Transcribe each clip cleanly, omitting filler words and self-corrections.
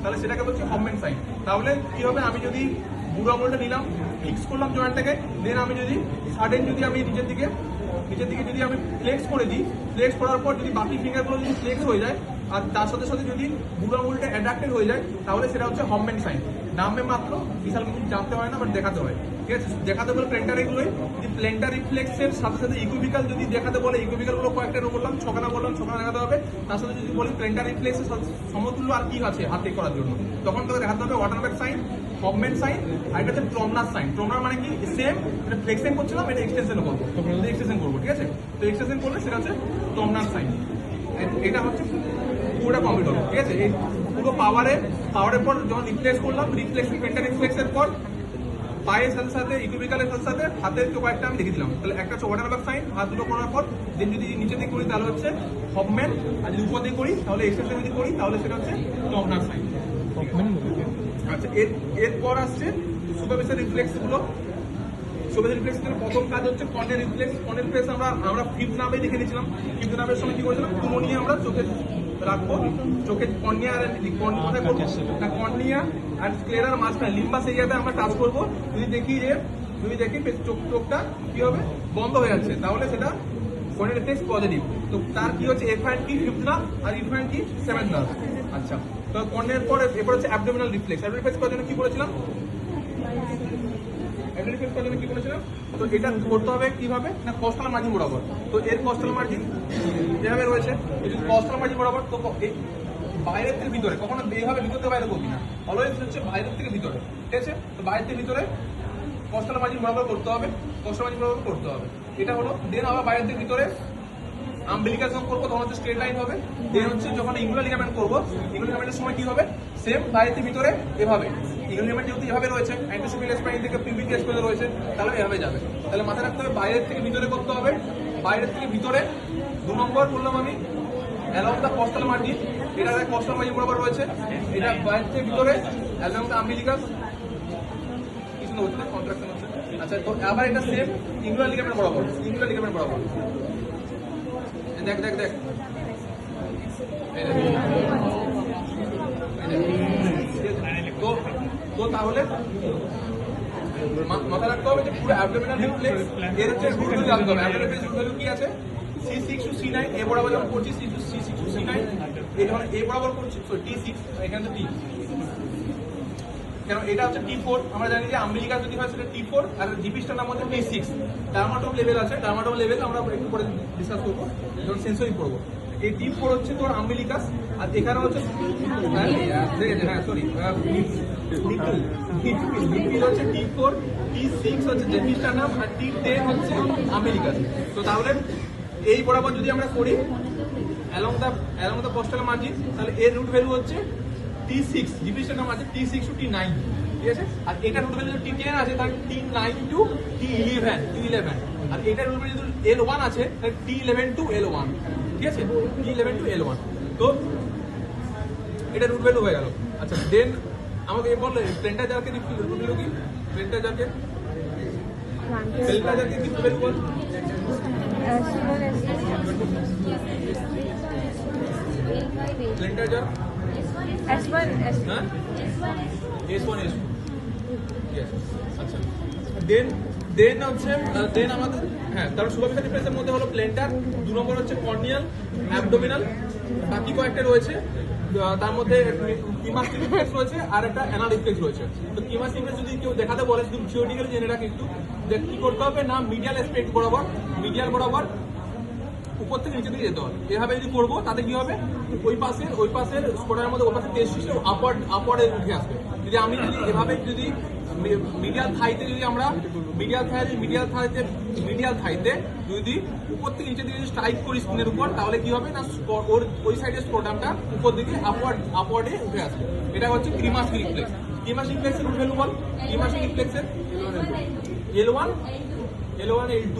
তাহলে সেটাকে বলছে হফম্যান সাইন। তাহলে কি হবে, আমি যদি বুড়ো আঙুলটা নিলাম, ফিক্স করলাম জয়েন্টটাকে, দেন আমি যদি সাডেন যদি আমি নিচের দিকে যদি আমি ফ্লেক্স করে দিই, ফ্লেক্স করার পর যদি বাকি ফিঙ্গারগুলো যদি ফ্লেক্স হয়ে যায় আর তার সাথে সাথে যদি বুড়ো আঙুলটা অ্যাডাক্টেড হয়ে যায়, তাহলে সেটা হচ্ছে হফম্যান সাইন। নামে মাত্র, বিশাল কিছু জানতে হয় না, বাট দেখাতে হয়। ঠিক আছে, দেখাতে বলে প্লেন্টার এগুলোই, যদি প্লেন্টার রিফ্লেক্সের সাথে সাথে ইকুইভিক্যাল যদি দেখাতে বলে, ইকুইভিক্যালগুলো কয়েকটা বললাম, ছখানা দেখাতে হবে। তার সাথে যদি বলি প্লেন্টার রিফ্লেক্সের সমতুল্য আর কি আছে হাতে করার জন্য, তখন তাকে দেখাতে হবে ওয়াটারব্যাক সাইন, হফম্যান সাইন, আর এটা হচ্ছে ট্রমনার সাইন। ট্রমনার মানে কি, সেম এটা ফ্লেক্সিং করছিলাম, এটা এক্সটেনশন করবো, এক্সটেনশন করবো। ঠিক আছে, তো এক্সটেনশন করলে সেটা হচ্ছে ট্রমনার সাইন। এটা হচ্ছে পুরোটা কমপ্লিট হলো। ঠিক আছে, এই পুরো পাওয়ারের পর যখন রিপ্লেস করলাম, প্লেন্টার রিফ্লেক্সের পর পায়ের সাথে সাথে ইকুইভিক্যালের সাথে সাথে হাতের তো কয়েকটা আমি লিখে দিলাম। তাহলে একটা হচ্ছে ওয়াটারব্যাক সাইন, হাত দুটো করার পর দেন যদি নিচে দিকে করি তাহলে হচ্ছে হফম্যান, আর যদি উপর দিকে করি তাহলে এক্সটেনশন যদি করি তাহলে সেটা হচ্ছে ট্রমনার সাইন। আচ্ছা, এরপর আসছে সুপারফিশিয়াল রিফ্লেক্সগুলো। সুপারফিশিয়াল রিফ্লেক্সের প্রথম কাজ হচ্ছে কর্নিয়াল রিফ্লেক্স। কর্নিয়াল রিফ্লেক্স আমরা ফিফথ নামে দেখে নিয়েছিলাম। ফিফথ নামের সময় কি করেছিলাম, কুমো নিয়ে আমরা চোখে রাখবো, চোখে কর্নিয়া আর কোথায় করবো না, কর্নিয়া আর স্ক্লেরার মাঝখানে লিম্বাস এরিয়াতে আমরা টাচ করবো। যদি দেখি চোখটা কি হবে, বন্ধ হয়ে যাচ্ছে, তাহলে সেটা কর্নিয়াল রিফ্লেক্স পজিটিভ। তো তার কি হচ্ছে, এফ অ্যান্ড কি ফিফথ নার্ভ আর ইফ অ্যান্ড কি সেভেন্থ নার্ভ। আচ্ছা, তো কর্নিয়ার পরে এরপর হচ্ছে অ্যাবডোমিনাল রিফ্লেক্স। অ্যাবডোমিনাল রিফ্লেক্স করার জন্য কি বলেছিলাম, তো এটা করতে হবে কিভাবে না, কস্টাল মার্জিন বরাবর। তো এর কস্টাল মার্জিন যেভাবে রয়েছে, কস্টাল মার্জিন বরাবর, তো বাইরের থেকে ভিতরে, কখনো এইভাবে ভিতর থেকে বাইরে করবি না, অলওয়েজ হচ্ছে বাইরের থেকে ভিতরে। ঠিক আছে, তো বাইরের থেকে ভিতরে কস্টাল মার্জিন বরাবর করতে হবে, কস্টাল মার্জিন বরাবর করতে হবে। এটা হলো, দেন আবার বাইরের থেকে ভিতরে আম্বিলিকাস যখন করবো তখন হচ্ছে স্ট্রেট লাইন হবে। দেন হচ্ছে যখন ইঙ্গুলার লিগামেন্ট করবো, ইঙ্গুলার লিগামেন্টের সময় কি হবে, সেম বাইরের ভিতরে এভাবে। ইঙ্গুলার লিগামেন্ট যেহেতু এভাবে রয়েছে, অ্যান্টিসোফিয়াল স্পাইন থেকে পিউবিক স্পাইন রয়েছে, তাহলে এভাবে যাবে। তাহলে মাথায় রাখতে হবে বাইরের থেকে ভিতরে করতে হবে। বাইরের থেকে ভিতরে 2 নম্বর বললাম আমি, অ্যালং দ্য কস্টাল মার্জিন, এটা কস্টাল মার্জিন বরাবর রয়েছে। এটা বাইরের থেকে ভিতরে অ্যালং দ্য আম্বিলিকাস, কিছু না হচ্ছে না, কন্ট্রাকশন হচ্ছে। আচ্ছা, তো আবার এটা সেম ইঙ্গুলার লিগামেন্ট বরাবর, ইঙ্গুলার লিগামেন্ট বরাবর। দেখ তো তাহলে মাথা রাখতে হবে যে পুরো অ্যাবডোমিনাল রিফ্লেক্স এর হচ্ছে রুট ভ্যালু জানতে হবে। অ্যাবডোমিনাল রিফ্লেক্স রুট ভ্যালু কি আছে, C6 to C9, এ বরাবর যখন করছি C6 to C9, এই যখন এ বরাবর করছি T6, এখানে তো T, কারণ এটা হচ্ছে T4। আমরা জানি যে আম্বিলিকাস যদি হয় সেটা T4 আর জিপিস্টার নাম হচ্ছে T6। ডার্মাটোম লেভেল আছে, ডার্মাটোম লেভেল আমরা একটু পরে ডিসকাস করবো যখন সেন্সরি পড়বো। এই T4 হচ্ছে তোর আম্বিলিকাস, আর এখানে হচ্ছে নিপল হচ্ছে T4, T6 হচ্ছে জিপিস্টার নাম, আর T10 হচ্ছে আম্বিলিকাস। তো তাহলে এই বরাবর যদি আমরা করি অ্যালং দ্য কস্টাল মার্জিন, তাহলে এর রুট ভ্যালু হচ্ছে T6, জিপিস্টার নাম আছে T6 to T9। ঠিক আছে, আর এটা রুট ভ্যালু T10 আছে, তাহলে T9 to T11, আর এটা রুট ভ্যালু যদি L1 আছে তাহলে T11 to L1। ঠিক আছে, T11 to L1। তো এটা রুট ভ্যালু হয়ে গেল। আচ্ছা, দেন আমাকে বললে প্লেন্টার জারকে রুট ভ্যালু কি, প্লেন্টার জারকে কি রুট ভ্যালু বল, প্লেন্টার জার S1 yes। আচ্ছা, দেন হচ্ছে আমাদের তাহলে সুপারফিশিয়াল রিফ্লেক্সের মধ্যে হলো প্লেন্টার, 2 নম্বর হচ্ছে কর্নিয়াল, অ্যাবডোমিনাল, বাকি কয়েকটা রয়েছে। তার মধ্যে কিমাস্টিক রিফ্লেক্স রয়েছে আর একটা অ্যানাল রিফ্লেক্স রয়েছে। তো কিমাস্টিক রিফ্লেক্স যদি কেউ দেখাতে বলে, শুধু থিওরিটিক্যালি জেনে রাখ একটু, কি করতে হবে না, মিডিয়াল অ্যাসপেক্ট বরাবর, মিডিয়াল বরাবর উপর থেকে নিচে দিকে যেতে হবে। এভাবে যদি করবো তাতে কি হবে, ওই পাশের স্পোর্টারের মধ্যে ওই পাশে টেস্টিসটা আপওয়ার্ডে উঠে আসবে। যদি আমি এভাবে যদি মিডিয়াল থাইতে যদি আমরা মিডিয়াল থাইতে যদি উপর থেকে নিচে দিকে স্ট্রাইক করি স্কিনের উপর, তাহলে কি হবে না, ওর ওই সাইডের স্পোর্টামটা উপর দিকে আপওয়ার্ডে উঠে আসবে। এটা হচ্ছে ক্রিমাস্টিক রিফ্লেক্স। ক্রিমাস্টিক রিফ্লেক্সের রুট ভ্যালু বল, ক্রিমাস্টিক রিফ্লেক্সের L1 L2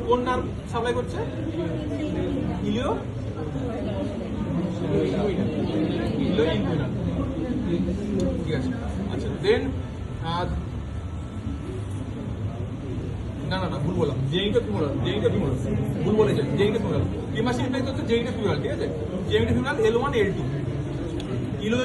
কোন নার্ভ সাপ্লাই করছে, ইলিও ইনগুইনাল। ঠিক আছে, আচ্ছা, দেন না ভুল বললাম, জেনিটো ফিমোরাল, ভুল বলেছে, জেনিটো ফিমোরাল। ক্রিমাস্টিক রিফ্লেক্স হচ্ছে জেনিটো ফিমোরাল। ঠিক আছে, জেনিটো ফিমোরাল L1 L2, ইলিও